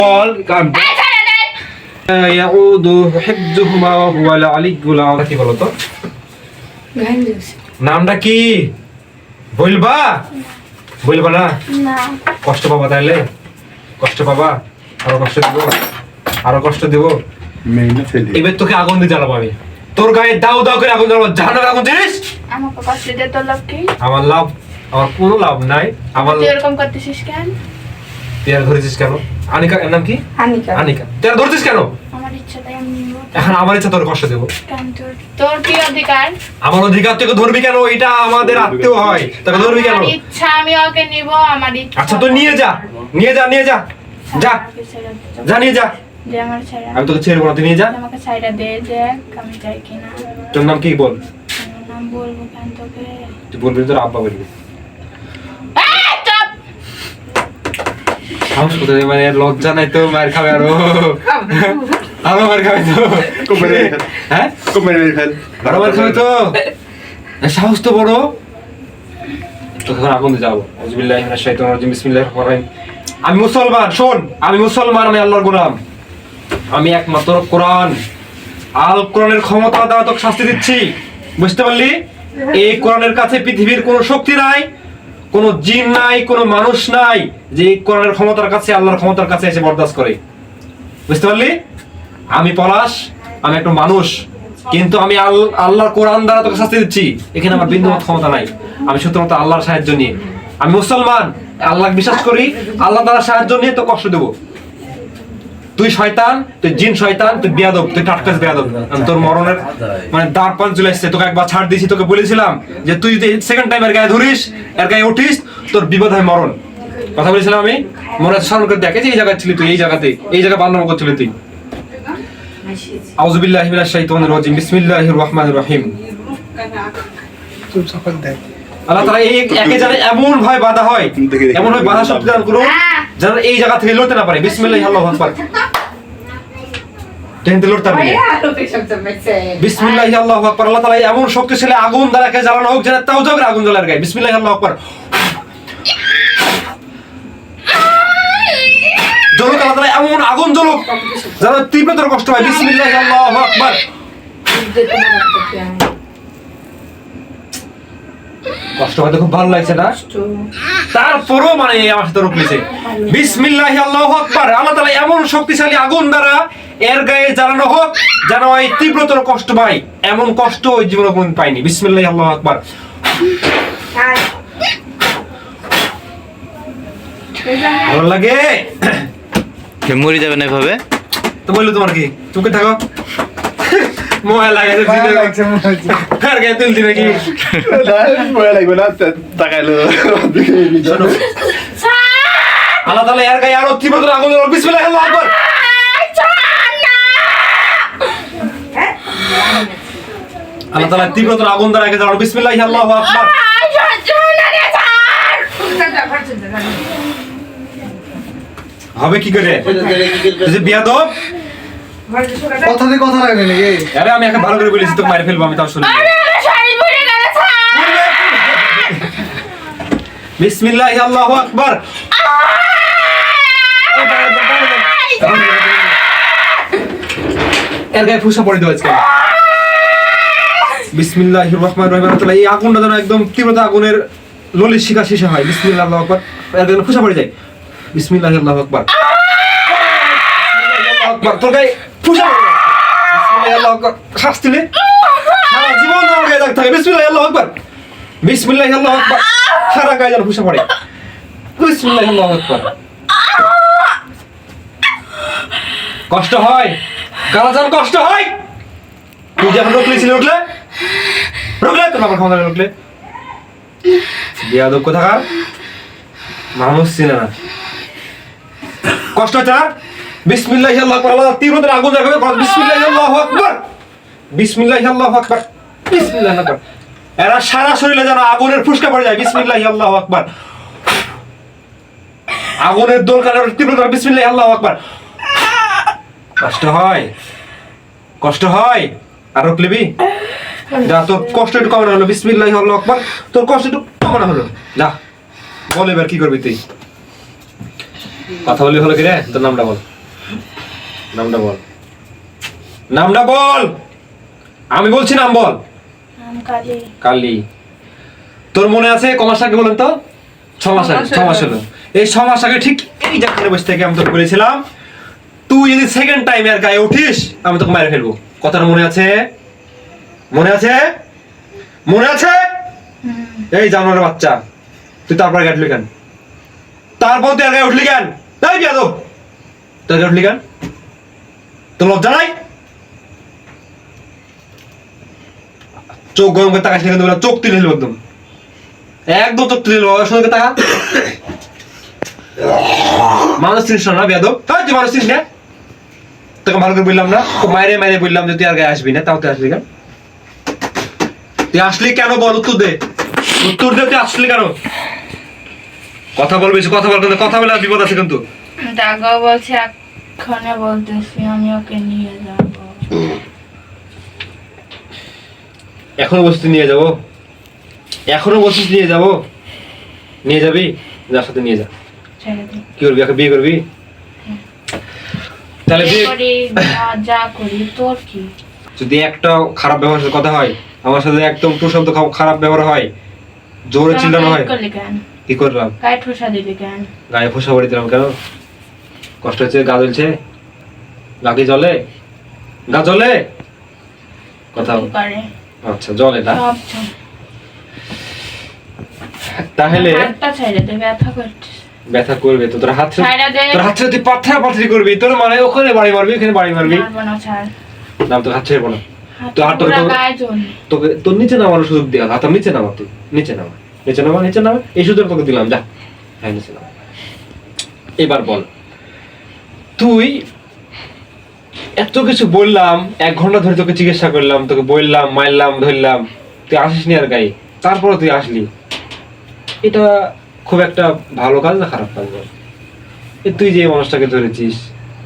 বল কাম ইয়াউদু হিফযুহুমা ওয়া হুয়াল আলিয়্যুল আযীম। কি বলো তো নামটা কি বলবা? বলবা না? না কষ্ট পাবা, তাইলে কষ্ট পাবা, আরো কষ্ট দিব, আরো কষ্ট দিব। এবার তোকে আগুন দিয়ে জ্বালাবো আমি, তোর গায়ে দাও দাও করে আগুন জ্বালাবো। জাহান্নামে আগুন দিস। আমাকে কষ্ট দিয়ে তোর লাভ কি? আমার লাভ? আমার কোনো লাভ নাই। আমার তুই এরকম করতেছিস কেন? তুই আর ধরেছিস কেন? আনিকা, এর নাম কি? আনিকা। আনিকা, তুই আর ধরছিস কেন? আমার ইচ্ছা তাই আমি নিব। এখন আমার ইচ্ছা তোর কষ্ট দেবো। কেন তোর কি অধিকার? আমার অধিকার তোকে ধরবি কেন? এটা আমাদের আত্মীয় হয়, তোকে ধরবি কেন? আমার ইচ্ছা আমি ওকে নিব, আমার ইচ্ছা। আচ্ছা তো নিয়ে যা, নিয়ে যা, নিয়ে যা, যা যা, নিয়ে যা। যে আমার ছাইরা, আমি তোকে ছেড়ে না, তুই নিয়ে যা। আমাকে ছাইরা দে, দেখ আমি যাই কিনা। তোর নাম কি বল? আমার নাম বলবো কেন তোকে? তুই বলবি তোর আব্বা বলবি। এই চুপ! সাহস কোথায়? মানে লজ্জা নাই তো? মার খাবে আরো, আরো মার খাবে তো। হ্যাঁ আরো মার খাবে তো। সাহস তো বড়। তোকে এখন আগুন দিয়ে যাবো। আউযুবিল্লাহি মিনাশ শাইতানির রাজিম, বিসমিল্লাহির রহমানির রহিম। আমি মুসলমান, শোন, আমি মুসলমান, আমি আল্লাহর গোলাম। আমি একমাত্র কোরআন, আল কোরআনের ক্ষমতা দ্বারা তোকে শাস্তি দিচ্ছি, বুঝতে পারলি? এই কোরআনের কাছে পৃথিবীর কোনো শক্তি নাই, কোনো জিন নাই, কোনো মানুষ নাই যে এই কোরআনের ক্ষমতার কাছে, আল্লাহর ক্ষমতার কাছে এসে বরদাস্ত করে, বুঝতে পারলি? আমি পলাশ, আমি একটা মানুষ, কিন্তু আমি আল্লাহর কোরআন দ্বারা তোকে শাস্তি দিচ্ছি। এখানে আমার বিন্দুমাত্র ক্ষমতা নাই। আমি শুধুমাত্র আল্লাহর সাহায্য নিয়ে, আমি মুসলমান, আল্লাহ বিশ্বাস করি, আল্লাহ দ্বারা সাহায্য নিয়ে তো কষ্ট দেবো। তুই শয়তান, তুই জিন শয়তান, তুই বেয়াদব, তুই টাটকাস বেয়াদব। তোর মরণের মানে দাঁড় পান চলে এসছে। তোকে একবার ছাড় দিয়েছি, তোকে বলেছিলাম যে তুই যদি সেকেন্ড টাইম এর গায়ে ধরিস, এর গায়ে উঠিস, তোর বিপদ হয় মরণ। কথা বলেছিলাম আমি, মনে স্মরণ করে দেখে যে এই জায়গায় ছিলি তুই, এই জায়গাতে, এই জায়গায় বান্নাম করছিলি তুই। আউযুবিল্লাহি মিনাশ শাইতানির রাজিম, বিসমিল্লাহির রহমানির রহিম। আল্লাহ তাআলা এই একে জানে এমন ভাবে বাধা হয়, এমন ভাবে বাধা শক্তি দান করুন যেন এই জায়গা থেকে লড়তে না পারে। বিসমিল্লাহি আল্লাহু আকবার। টেনতে লড়তে পারবে না। বিসমিল্লাহি আল্লাহু আকবার। আল্লাহ তাআলা এমন শক্তিশালী আগুন দ্বারা একে জ্বালানো হোক যেন তাও জগের আগুন জ্বলার গায়ে। বিসমিল্লাহি আল্লাহু আকবার। জ্বলুক, আল্লাহ তাআলা এমন আগুন জ্বলুক যেন তীব্রতর কষ্ট হয়। বিসমিল্লাহি আল্লাহু আকবার। কষ্ট হয়তো খুব ভালো লাগছে না, তারপরও মানে আমার সাথে রুকলিছে। বিসমিল্লাহি আল্লাহু আকবার। আল্লাহ তাআলা এমন শক্তিশালী আগুন দ্বারা এর গায়ে জ্বালানো হোক যেন এই তীব্রতর কষ্ট পায়। এমন কষ্ট ওই জীবনে কোনদিন পাইনি। বিসমিল্লাহি আল্লাহু আকবার। ভালো লাগে? মরে যাবে না এভাবে তো বললো তোমার কি? চুপে থাকো। মোবাইল লাগাইছে, আর গায়ে তুলতি নাকি? আল্লাহ তাআলা এর গায়ে আরো তীব্রতর আগুন জ্বালানো। বিসমিল্লাহি আল্লাহু আকবার। আল্লাহ তাআলা তীব্রতর আগুন দ্বারা একে জ্বালানো। বিসমিল্লাহি আল্লাহু আকবার। হবে কি করে? তুই যে বেয়াদব, কথা রাখবে নাকি? আরে আমি একে ভালো করে বলেছি তোকে মারি ফেলবো, আমি তাও শুনি। বিসমিল্লাহি আল্লাহু আকবার। এর গায়ে ফুসা পড়ে দেওয়া আজকে। বিসমিল্লাহির রহমানির রহিম। আল্লাহ এই আগুনটা যেন একদম তীব্রতা আগুনের ললিত শিখা শেষে হয়। বিসমিল্লাহি আল্লাহু আকবার। এর গায়ে ফুসা পড়ে যায়। বিসমিল্লাহি আল্লাহু আকবার। তোর গায়ে ফুসা পড়ে যায়। বিসমিল্লাহি আল্লাহু আকবার। শাস্তি নে, সারা জীবন আমার গায়ে দাগ থাকে। বিসমিল্লাহি আল্লাহু আকবার। বিসমিল্লাহি আল্লাহু আকবার। সারা গায়ে যেন ফুসা পড়ে। বিসমিল্লাহি আল্লাহু আকবার। কষ্ট হয় কালাজান, কষ্ট হয়। তুই যখন রুকলি ছিল, রুকলে তোর আমার ক্ষমতা রুকলে। বেয়াদব কোথাকার, মানুষ চিনে না। কষ্ট হচ্ছে না? বিসমিল্লাহি আল্লাহু আকবার। আল্লাহ তীব্রতার আগুন রাখবে। বিসমিল্লাহি আল্লাহু আকবার। বিসমিল্লাহি আল্লাহু আকবার। বিসমিল্লাহি আকবার। এরা সারা শরীরে যেন আগুনের ফুসকা পড়ে যায়। বিসমিল্লাহি আল্লাহু আকবার। আগুনের দোল কাটার তীব্রতা। বিসমিল্লাহি আল্লাহু আকবার। কষ্ট হয়, কষ্ট হয়। আর রুকলিবি যা, তোর কষ্ট একটু কমানো হলো। বিসমিল্লাহি আল্লাহু আকবার। তোর কষ্ট একটু কমানো হলো। যা বল এবার কি করবি তুই? কথা বলি হলো কি রে? তোর নামটা বল। নামটা বল, নামটা বল, আমি বলছি নাম বল। নাম কালী। কালী। তোর মনে আছে ক মাস আগে বলেন তো? 6 মাস আগে, 6 মাস হলো। এই 6 মাস আগে ঠিক এই জায়গায় বসে থেকে আমি তোকে বলেছিলাম তুই যদি সেকেন্ড টাইম এর গায়ে উঠিস আমি তোকে মেরে ফেলবো। কথাটা মনে আছে? মনে আছে? মনে আছে? এই জানোয়ারের বাচ্চা, তুই তারপর গায়ে উঠলি কেন? তারপর তুই আর গায়ে উঠলি কেন? এই বিয়াদব, তুই গায়ে উঠলি কেন? তোর লজ্জা নাই? চোখ গরম করে তাকাইস না কিন্তু, চোখ তুলে নিল একদম, একদম চোখ তুলে নিল। সুন্দর করে তাকা। মানুষ চিনিস না বেয়াদব, তুই মানুষ চিনিস না? তোকে ভালো করে বললাম না, মায়েরে মায়েরে বললাম যে তুই আর গায়ে আসবি না, তাও তুই আসলি কেন? তুই আসলি কেন বল, উত্তর দে, উত্তর দে, তুই আসলি কেন? কথা বলবি, কথা বল, কথা বলে বিপদ আছে কিন্তু। দাগা বলছে এক্ষণে বলতেছি আমি ওকে নিয়ে যাব। এখনো বলছিস নিয়ে যাবো? এখনো বলছিস নিয়ে যাবো? নিয়ে যাবি? যার সাথে নিয়ে যা। ছেড়ে দে। কি করবি, বিয়ে করবি? তাহলে বিয়ে করি যা করি তোর কি? যদি একটা খারাপ ব্যবহারের কথা হয়, আমার সাথে একদম টু শব্দ খারাপ ব্যবহার হয়, জোরে চিল্লানো হয়, করলি কেন? কি করলাম? গায়ে ঠোসা দিবি কেন? গায়ে ফোসা বাড়ি দিলাম কেন? কষ্ট হচ্ছে? গা জ্বলছে? গা কি জ্বলে? গা জ্বলে? কথা কি করে? আচ্ছা জ্বলে না? সব চল। তাহলে হাতটা ছেড়ে দে, ব্যথা করছিস। ব্যথা করবে তো, তোর হাত ছাইড়া দে। তোর হাত ছেড়ে তুই পাথরা পাথরি করবি, তোর মানে ওখানে বাড়ি মারবি, এখানে বাড়ি মারবি। মারবো না, ছাড়। না তোর হাত ছেড়বো না। হাত তো হাত পুরা তোকে গায়ে জ্বলে। তোকে তোর নিচে নামানোর সুযোগ দেওয়া, হাত নিচে নামা, তুই নিচে নামা, নিচে নামা, নিচে নামা, এই সুযোগ তোকে দিলাম, যা। হ্যাঁ নিচে নামা। এবার বল, তুই এত কিছু বললাম, 1 ঘন্টা ধরে তোকে চিকিৎসা করলাম, তোকে বললাম, মারলাম, ধরলাম, তুই আসিস নি আর গায়ে, তারপরে তুই আসলি। এটা খুব একটা ভালো কাজ না খারাপ কাজ বল? তুই যে মানুষটাকে ধরেছিস,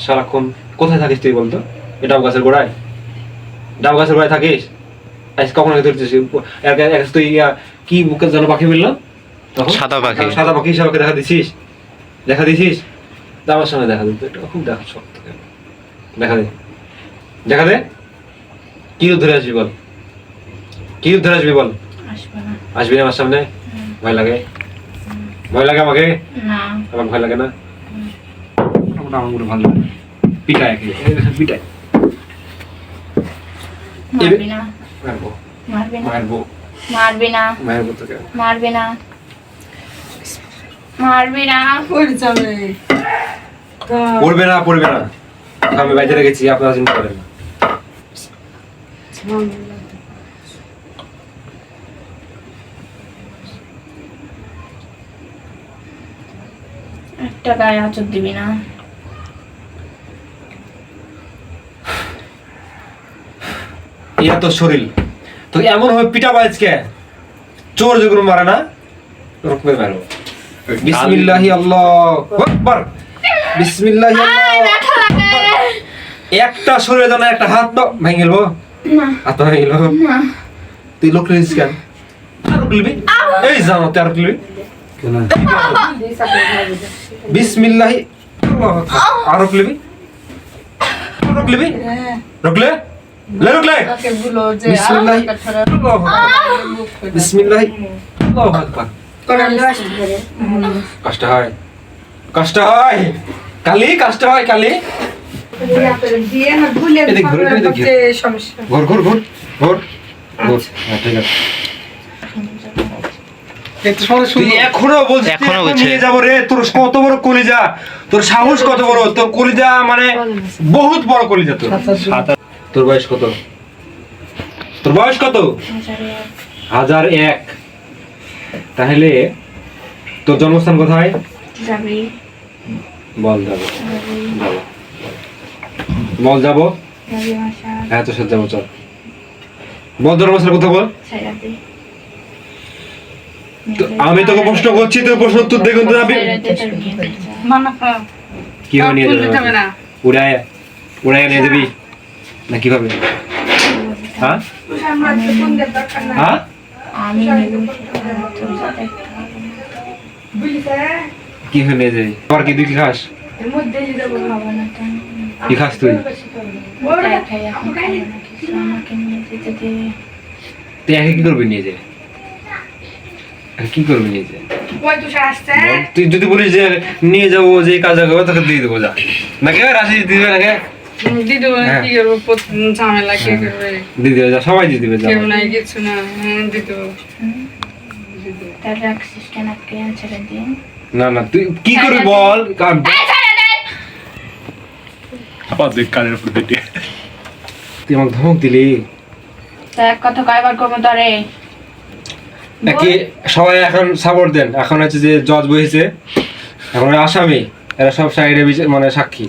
সারাক্ষণ কোথায় থাকিস তুই বলতো? এই ডাব গাছের গোড়ায়, ডাব গাছের গোড়ায় থাকিস? আজকে কখন ধরছিস তুই? কি মুখে যেন পাখি বললাম তখন? সাদা পাখি। সাদা পাখি হিসাবে দেখা দিছিস? দেখা দিছিস? আমার সামনে দেখা দিত, এটা খুব দেখা শক্ত। দেখা দে, দেখা দে, কি ধরে আসবি বল? কি ধরে আসবি বল? আসবে না। আসবি না আমার সামনে? ভয় লাগে? ভয় লাগে আমাকে? না। আমার ভয় লাগে না? আমার ভালো লাগে। পিটায় পিটায়। মারবি না। মারবো, মারবি না। মারবো, মারবি না। মারবো তোকে। মারবি না। মারবি না। পড়বে না, পড়বে না, আমি বাইরে রেখেছি, আপনারা চিন্তা করেন না। একটা গায়ে আঁচড় দিবি না। ইয়া তো শরীর তো এমন হয় পিটা বাজকে চোর যেগুলো মারে না ওরকমই মারবো। বিসমিল্লাহি আল্লাহু আকবার, বিসমিল্লাহি আয় ব্যথা লাগে। একটা শরীরে জানা একটা হাত তো ভেঙে গেলবো, না। হাত ভেঙে গেল। না। তুই লোক লিস কেন? আর লিবি এই জানো তুই আর লিবি কেন? বিসমিল্লাহি আল্লাহু আকবার, আর লিবি, আর লিবি, রুকলে ले रुकले। बिस्मिल्लाह बिस्मिल्लाह আল্লাহু আকবার। কষ্ট হয়, কষ্ট হয় কালি, কষ্ট হয় কালি। ঘুর ঘুর ঘুর ঘুর ঘুর। ঠিক আছে, তুই এখনো বলছিস এখনো এখন বলছে। নিয়ে যাবো রে? তোর কত বড় কলিজা, তোর সাহস কত বড়? তোর কলিজা মানে বহুত বড় কলিজা তোর। তোর বয়স কত? তোর বয়স কত? 1001। তাহলে তোর জন্মস্থান কোথায়? যাবি। বল যাবো, বল যাবো। যাবি মাসা। হ্যাঁ তোর সাথে যাবো, চল বল জন্মস্থান কোথায় বল। ছাইড়া দে। আমি তোকে প্রশ্ন করছি, তুই প্রশ্ন উত্তর দে কিন্তু যাবি। কি হবে নিয়ে যাবে? উড়ায় উড়ায় নিয়ে যাবি না কিভাবে? হ্যাঁ হ্যাঁ আমি কি হয়ে নিয়ে যাবি? আবার কি দুই খাস? খাবো না তো। কি খাস তুই? তাই খাই, এখন খাবো না কিছু, আমাকে নিয়ে যেতে দে। তুই একে কি করবি নিয়ে যে? কি করবি নিয়ে যে? বল, তুই যদি বলিস যে নিয়ে যাবো যে কাজ করবো তোকে দিয়ে দেবো, যা নাকি রাজি দিবে নাকি দিদি বলে কি করবো, প্রতিদিন ঝামেলা কে করবে? দিয়ে দেবে, যা সবাই দিয়ে দেবে, যা কেউ নাই কিছু না, দিদি তাহলে রাখছিস কেন? আজকে ছেড়ে দিন। না না তুই কি করবি বল, আবার দেখ কানের উপর দিতে তুই আমাকে ধমক দিলি তা এক কথা কয়বার করবো তোরে? নাকি? সবাই এখন সাপোর্ট দেন, এখন হচ্ছে যে জজ বসেছে, এখন আসামি, এরা সব সাইডে মানে সাক্ষী।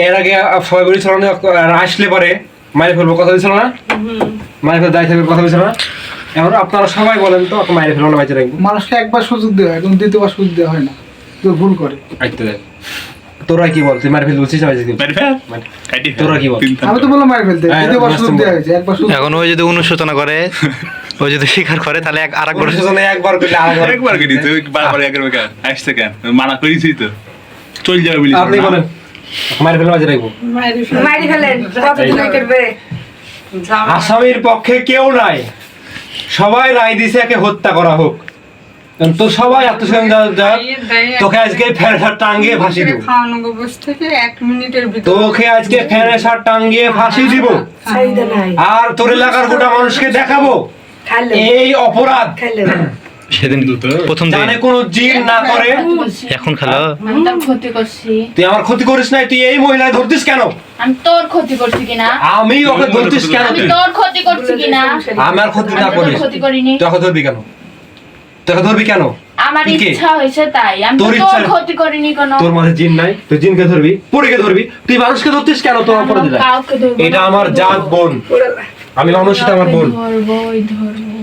এর আগে সবাই বলেছিল না এরা আসলে পরে মাইরে ফেলবো, কথা দিয়েছিল না? মাইরে ফেলে দায়ী থাকবে, কথা দিয়েছিল না? এখন আপনারা সবাই বলেন তো ওকে মাইরে ফেলবো না বাইচে রাখবো? মানুষকে একবার সুযোগ দেওয়া হয়, কিন্তু দ্বিতীয়বার সুযোগ দেওয়া হয় না, কেউ ভুল করে। আইতে দেখ, তোরা কি বল? তুই মাইরে ফেলতে বলছিস না বাইচে দিবি? তোরা কি বল? আমি তো বললাম মারি ফেলতে, হ্যাঁ, দ্বিতীয়বার এরকম সুযোগ দেওয়া হয়েছে, একবার সুযোগ। এখন ওই যদি অনুশোচনা করে, ওই যদি স্বীকার করে, তাহলে আরেকবার প্রশাসনে একবার করলে আরেকবার। একবার কি দিতে বারবার একের বেকার আসছে কেন? মানা করেছি তো, চল যাবে বলি। আপনি বলেন মাইরে ফেলে বাইচে রাখবো? মারি ফেলেন, কতদিন করবে? আসামির পক্ষে কেউ নাই, সবাই রায় দিছে একে হত্যা করা হোক। তো সবাই আত্মসংযম তোকে আজকে ফ্যানের সার টাঙ্গিয়ে ফাঁসি দিব, খাওয়ানো গোবর থেকে 1 মিনিটের ভিতরে তোকে আজকে ফ্যানের সার টাঙ্গিয়ে ফাঁসি দিব, আর তোর এলাকার গোটা মানুষকে দেখাবো এই অপরাধ সেদিন প্রথম দিন জানে কোনো জিন না করে। এখন খেলো। আমি তোর ক্ষতি করছি? তুই আমার ক্ষতি করিস নাই, তুই এই মহিলা ধরতিস কেন? আমি তোর ক্ষতি করছি কিনা? আমি ওকে ধরতিস কেন? আমি তুই তোর ক্ষতি করছি কিনা? আমার ক্ষতি না আমি করিস, তোর ক্ষতি করিনি। তোকে ধরবি কেন? তোকে ধরবি কেন? আমার তুই কে? ইচ্ছা হয়েছে তাই, আমি তোর তো তোর ইচ্ছা- ক্ষতি করিনি কোনো। তোর মাঝে জিন নাই, তুই জিনকে ধরবি, পরীকে ধরবি, তুই মানুষকে ধরতিস কেন? তোমার পরে কাউকে ধরবো এটা না। আমার জাত বোন, আমি মানুষ, এটা আমার বোন। ধরবোই ধরবো।